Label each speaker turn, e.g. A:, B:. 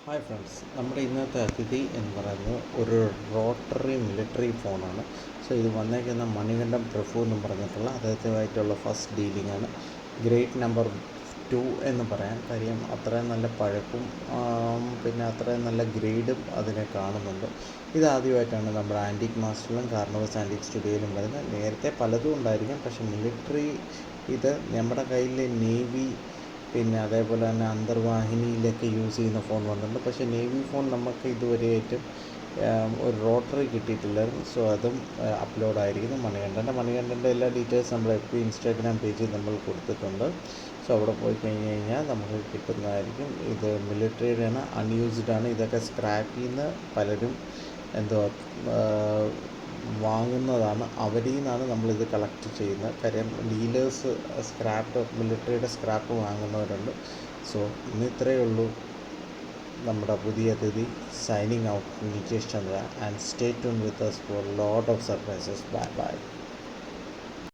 A: Hi friends, നമ്മുടെ ഇന്നത്തെ അതിഥി എന്ന് പറയുന്നത് ഒരു റോട്ടറി മിലിറ്ററി ഫോണാണ്. സോ ഇത് വന്നേക്കുന്ന മണികണ്ഠൻ പ്രഭു എന്നും പറഞ്ഞിട്ടുള്ള അദ്ദേഹത്തുമായിട്ടുള്ള ഫസ്റ്റ് ഡീലിംഗ് ആണ്. ഗ്രേറ്റ് നമ്പർ 2 എന്ന് പറയാൻ കാര്യം അത്രയും നല്ല പഴക്കും പിന്നെ അത്രയും നല്ല ഗ്രേഡും അതിനെ കാണുന്നുണ്ട്. ഇതാദ്യമായിട്ടാണ് നമ്മുടെ ആൻറ്റിക് മാസ്റ്ററിലും കാർണവസ് ആൻറ്റിക് സ്റ്റുഡിയോയിലും വരുന്നത്. നേരത്തെ പലതും ഉണ്ടായിരിക്കും, പക്ഷേ മിലിറ്ററി ഇത് നമ്മുടെ കയ്യിൽ നേവി പിന്നെ അതേപോലെ തന്നെ അന്തർവാഹിനിയിലൊക്കെ യൂസ് ചെയ്യുന്ന ഫോൺ വന്നിട്ടുണ്ട്. പക്ഷേ നേവി ഫോൺ നമുക്ക് ഇതുവരെയായിട്ടും ഒരു റോട്ടറി കിട്ടിയിട്ടില്ലായിരുന്നു. സോ അതും അപ്ലോഡായിരിക്കുന്നു മണികണ്ഠൻ്റെ എല്ലാ ഡീറ്റെയിൽസ് നമ്മൾ FB ഇൻസ്റ്റാഗ്രാം പേജിൽ നമ്മൾ കൊടുത്തിട്ടുണ്ട്. സോ അവിടെ പോയി കഴിഞ്ഞ് കഴിഞ്ഞാൽ നമുക്ക് കിട്ടുന്നതായിരിക്കും. ഇത് മിലിറ്ററിയുടെയാണ്, അൺയൂസ്ഡ് ആണ്. ഇതൊക്കെ സ്ക്രാപ്പിൽ നിന്ന് പലരും എന്തുവാ വാങ്ങുന്നതാണ്. അവരിൽ നിന്നാണ് നമ്മളിത് കളക്ട് ചെയ്യുന്നത്. കാര്യം ഡീലേഴ്സ് മിലിറ്ററിയുടെ സ്ക്രാപ്പ് വാങ്ങുന്നവരുണ്ട്. സോ ഇന്ന് ഇത്രയേ ഉള്ളൂ. നമ്മുടെ പുതിയ അതിഥി signing out, Nikesh Chandra, and stay tune with us for lot of surprises. Bye bye.